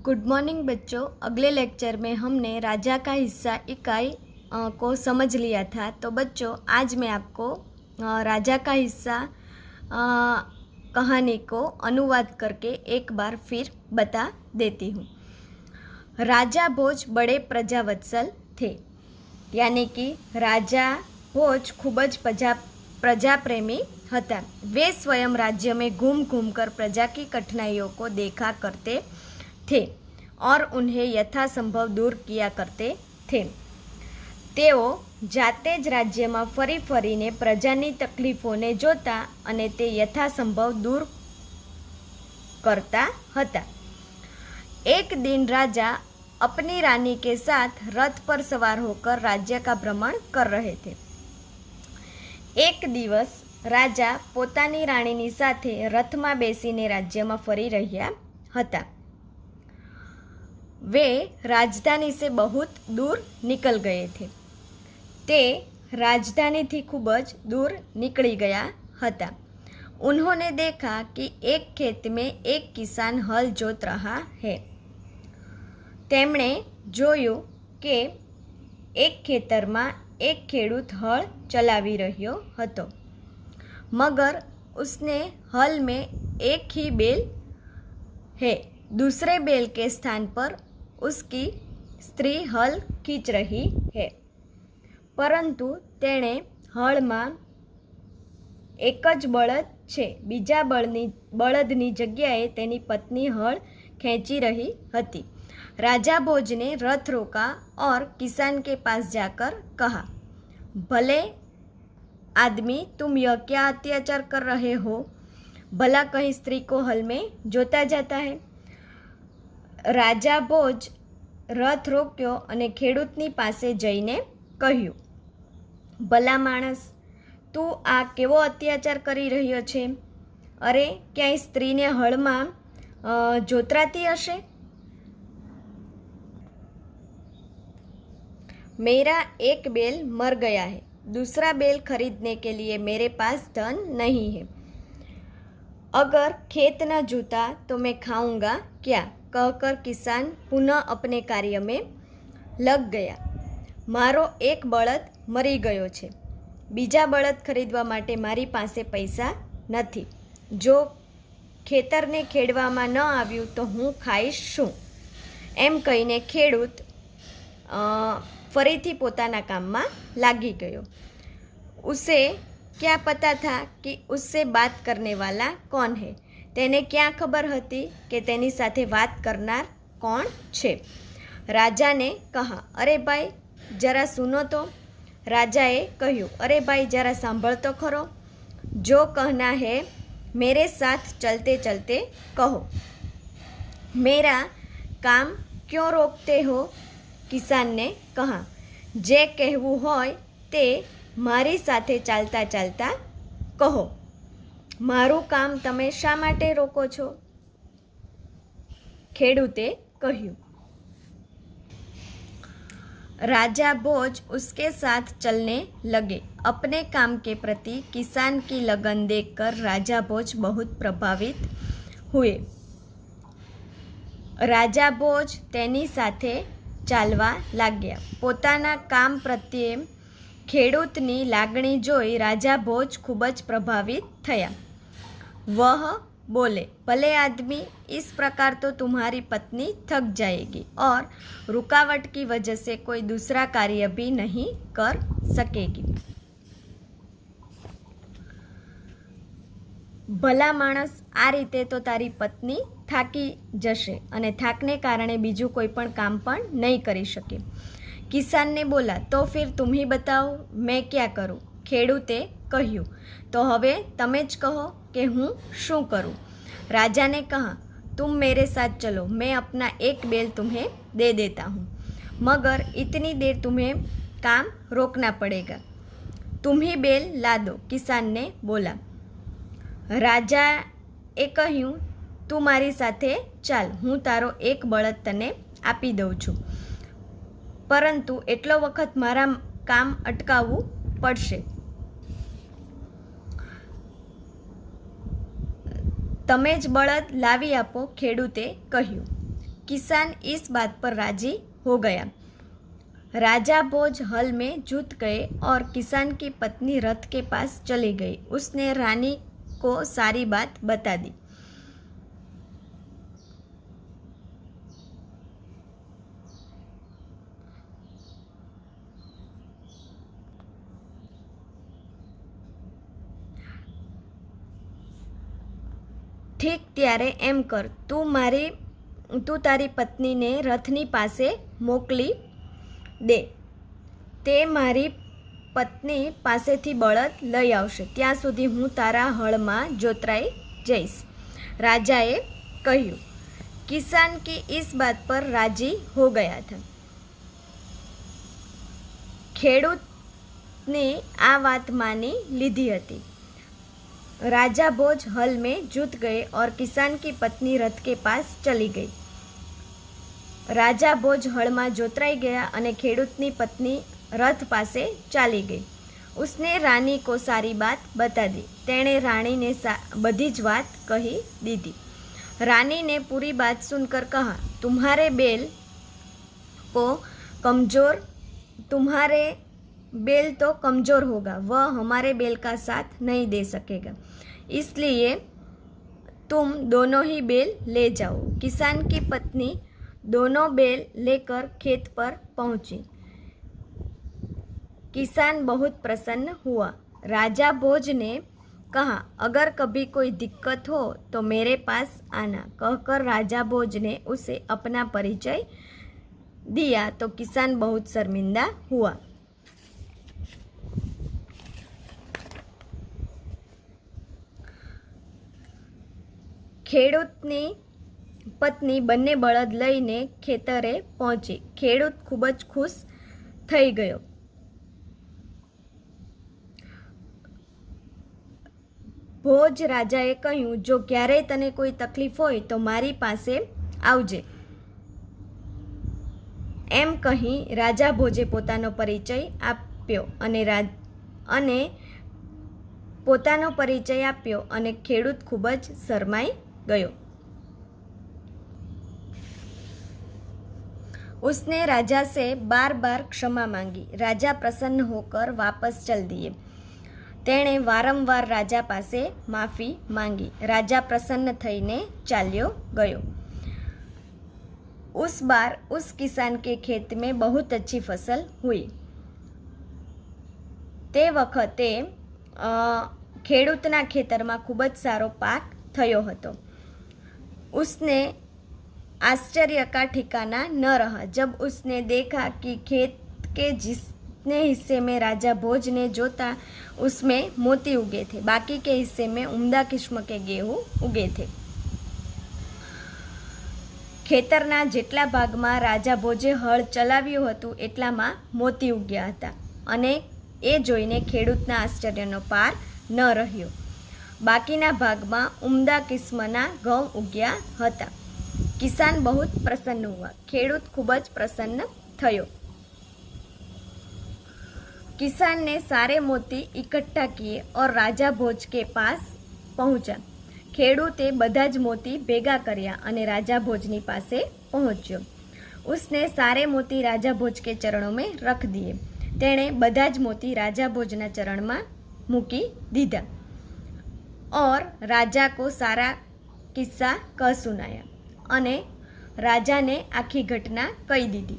Good morning बच्चों। अगले lecture में हमने राजा का हिस्सा इकाई को समझ लिया था। तो बच्चों आज मैं आपको राजा का हिस्सा कहानी को अनुवाद करके एक बार फिर बता देती हूँ। राजा भोज बड़े प्रजावत्सल थे, यानी कि राजा भोज खूब ज प्रजाप्रेमी હતા। वे स्वयं राज्य में घूम घूम कर प्रजा की कठिनाइयों को देखा करते थे और उन्हें यथासंभव दूर किया करते थे। તેઓ જાતે જ રાજ્યમાં ફરી ફરીને પ્રજાની તકલીફોને જોતા અને તે યથાસંભવ दूर करता હતા। एक दिन राजा अपनी रानी के साथ रथ पर सवार होकर राज्य का भ्रमण कर रहे थे। एक दिवस राजा પોતાની રાણીની સાથે રથમાં બેસીને રાજ્યમાં ફરી રહ્યા હતા। वे राजधानी से बहुत दूर निकल गए थे। તે राजधानी खूब ज दूर निकली गया હતા। उन्होंने देखा कि एक खेत में एक किसान हल जोत रहा है। તેમણે જોયું કે એક ખેતરમાં एक ખેડૂત हल चलावी રહ્યો હતો, मगर उसने हल में एक ही बैल है। दूसरे बैल के स्थान पर उसकी स्त्री हल खींच रही है, परंतु तेणे हल में एक ज बळद छे, बीजा बळदनी जग्याए तेनी पत्नी हल खींची रही हती। राजा भोज ने रथ रोका और किसान के पास जाकर कहा, भले आदमी तुम यह क्या अत्याचार कर रहे हो? भला कहीं स्त्री को हल में जोता जाता है? राजा भोज रथ रोक्यो अने खेडूतनी पासे जईने कह्युं, भला माणस, तू आ केवो अत्याचार करी रह्यो छे? अरे क्यांय स्त्रीने हळमां जोतराती हशे? मेरा एक बैल मर गया है, दूसरा बैल खरीदने के लिए मेरे पास धन नहीं है। अगर खेत न जोता तो मैं खाऊंगा क्या? कहकर किसान पुनः अपने कार्य में लग गया। मारो एक बळद मरी गयो छे, बीजा बळद खरीदवा माटे मारी पासे पैसा नहीं। जो खेतरने खेडवामां न आव्युं तो हूँ खाईश शुं? एम कहीने खेडूत फरीथी पोताना काममां लागी गयो। उसे क्या पता था कि उससे बात करने वाला कौन है? तेने क्या खबर हती कि तेनी साथे बात करनार कौन छे? राजा ने कहा, अरे भाई जरा सुनो तो। राजाए कह्युं, अरे भाई जरा सांभळ तो खरो। जो कहना है मेरे साथ चलते चलते कहो। मेरा काम क्यों रोकते हो? किसान ने कहा, जे कहेवुं होय ते मारी साथे चालता चालता कहो। मारू काम तमे शा माटे रोको छो? खेडूते कह्युं। राजा भोज उसके साथ चलने लगे। अपने काम के प्रति किसान की लगन देखकर राजा भोज बहुत प्रभावित हुए। राजा भोज तेनी साथे चालवा लाग्या। पोताना काम प्रत्ये खेडूतनी लागणी जोई राजा भोज खूब ज प्रभावित थया। वह बोले, भले आदमी, इस प्रकार तो तुम्हारी पत्नी थक जाएगी और रुकावट की वजह से कोई दूसरा कार्य भी नहीं कर सकेगी। भला माणस, आ रीते तो तारी पत्नी थाकी जशे अने थाकने कारणे बीजू कोई पण काम पण नहीं करी शके। किसान ने बोला, तो फिर तुम ही बताओ मैं क्या करूं? खेडूते कह्युं, तो हवे तमे ज कहो कि हूँ शू करूँ? राजा ने कहा, तुम मेरे साथ चलो, मैं अपना एक बैल तुम्हें दे देता हूँ, मगर इतनी देर तुम्हें काम रोकना पड़ेगा। तुम ही बैल ला दो। किसान ने बोला। राजा ए कह्युं, तू मारी साथे चाल, हूँ तारो एक बळद तने आपी दઉં છું, परंतु एटलो वखत मारा काम अटकावવું પડશે। તમે જ બળદ લાવી આપો, ખેડૂતે કહ્યું। किसान इस बात पर राजी हो गया। राजा भोज हल में जुट गए और किसान की पत्नी रथ के पास चली गई। उसने रानी को सारी बात बता दी। ઠીક, ત્યારે એમ કર, તું તારી પત્નીને રથની પાસે મોકલી દે. તે મારી પત્ની પાસેથી બળદ લઈ આવશે. ત્યાં સુધી હું તારા હળમાં જોતરાઈ જઈશ. રાજાએ કહ્યું. કિસાન કી ઇસ બાત પર રાજી હો ગયા થા. ખેડૂતની આ વાત માની લીધી હતી. राजा भोज हल में जुट गए और किसान की पत्नी रथ के पास चली गई. राजा भोज हल में जोतराई गया અને ખેડૂતની પત્ની રથ પાસે ચાલી ગઈ. उसने रानी को सारी बात बता दी. तेणे रानी ने बधी ज बात कही दीदी. रानी ने पूरी बात सुनकर कहा, तुम्हारे बेल तो कमज़ोर होगा, वह हमारे बेल का साथ नहीं दे सकेगा, इसलिए तुम दोनों ही बेल ले जाओ. किसान की पत्नी दोनों बेल लेकर खेत पर पहुंची. किसान बहुत प्रसन्न हुआ. राजा भोज ने कहा, अगर कभी कोई दिक्कत हो तो मेरे पास आना. कहकर राजा भोज ने उसे अपना परिचय दिया तो किसान बहुत शर्मिंदा हुआ. ખેડૂતની પત્ની બંને બળદ લઈને ખેતરે પહોંચી. ખેડૂત ખૂબ જ ખુશ થઈ ગયો. ભોજ રાજાએ કહ્યું, જો ક્યારેય તને કોઈ તકલીફ હોય તો મારી પાસે આવજે. એમ કહી રાજા ભોજે પોતાનો પરિચય આપ્યો અને ખેડૂત ખૂબ જ શરમાઈ गयो. उसने राजा से बार बार क्षमा मांगी. राजा प्रसन्न होकर वापस चल दिए. तेणे वारंवार राजा पासे माफी मांगी. राजा प्रसन्न थईने चाल्यो गयो. उस बार उस किसान के खेत में बहुत अच्छी फसल हुई. ते वखते खेडूतना खेतरमां खूब ज सारो पाक थयो हतो. उसने आश्चर्य का ठिकाना न रहा जब उसने देखा कि खेत के जितने हिस्से में राजा भोज ने जोता उसमें मोती उगे थे, बाकी के हिस्से में उम्दा किस्म के गेहूँ उगे थे. ખેતરના જેટલા ભાગમાં રાજા ભોજે હળ ચલાવ્યું હતું એટલામાં મોતી ઉગ્યા હતા અને એ જોઈને ખેડૂતના આશ્ચર્યનો પાર ન રહ્યો. બાકીના ભાગમાં ઉમદા કિસ્મના ઘઉં ઉગ્યા હતા. કિસાન बहुत प्रसन्न हुआ. ખેડૂત ખૂબ જ પ્રસન્ન થયો. किसान ने सारे मोती इकट्ठा किए और राजा भोज के पास पहुंचा. ખેડૂતે બધા જ મોતી ભેગા કર્યા અને રાજા ભોજની પાસે પહોંચ્યો. उसने सारे मोती राजा भोज के चरणों में रख दिए. तेणे બધા જ મોતી राजा भोजना चरण में मूकी दीधा और राजा को सारा किस्सा कह सुनाया अने राजा ने आखी घटना कही दीदी.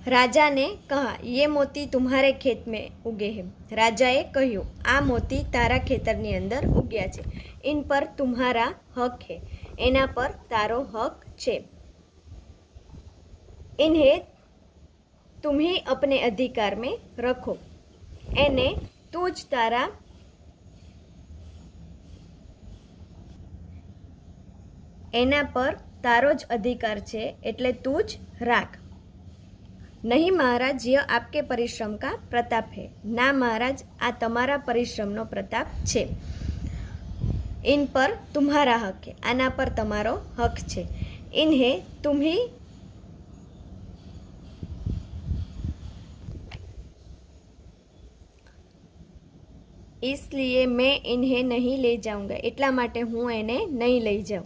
राजा ने कहा, ये मोती तुम्हारे खेत में उगे हैं. राजाए કહ્યું, આ મોતી તારા ખેતરની અંદર ઉગ્યા છે. इन पर तुम्हारा हक है. एना पर तारो हक छे. इन्हें तुम ही अपने अधिकार में रखो. एने तू ज तारा एना पर तारो ज अधिकार छे एटले तू ज राख. नहीं महाराज, यह आपके परिश्रम का प्रताप है. ना महाराज, आ तमारा परिश्रमनो प्रताप छे. इन पर तुम्हारा हक है. आना पर तमारो हक छे. इन्हें तुम ही इसलिए मैं इन्हें नहीं ले जाऊंगा, એટલા માટે હું એને નહીં લઈ જાઉં.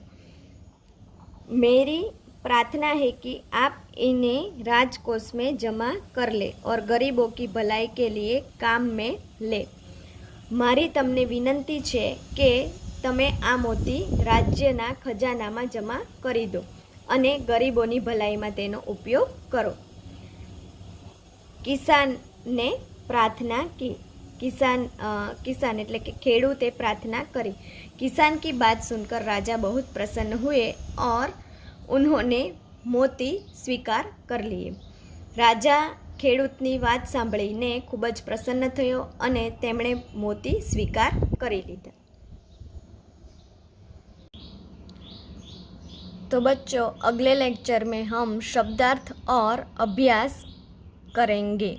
मेरी प्रार्थना है कि आप इन्हें राजकोष में जमा कर ले और गरीबों की भलाई के लिए काम में ले. મારી તમને વિનંતી છે કે તમે આ મોતી રાજ્યના ખજાનામાં જમા કરી દો અને ગરીબોની ભલાઈમાં તેનો ઉપયોગ કરો. કિસાનને પ્રાર્થના કી. किसान એટલે કે ખેડૂતે प्रार्थना करी. किसान की बात सुनकर राजा बहुत प्रसन्न हुए और उन्होंने मोती स्वीकार कर लिए. રાજા ખેડૂતની વાત સાંભળીને ખૂબ જ પ્રસન્ન થયો અને તેમણે મોતી સ્વીકાર કરી લીધા. तो बच्चों, अगले लेक्चर में हम शब्दार्थ और अभ्यास करेंगे.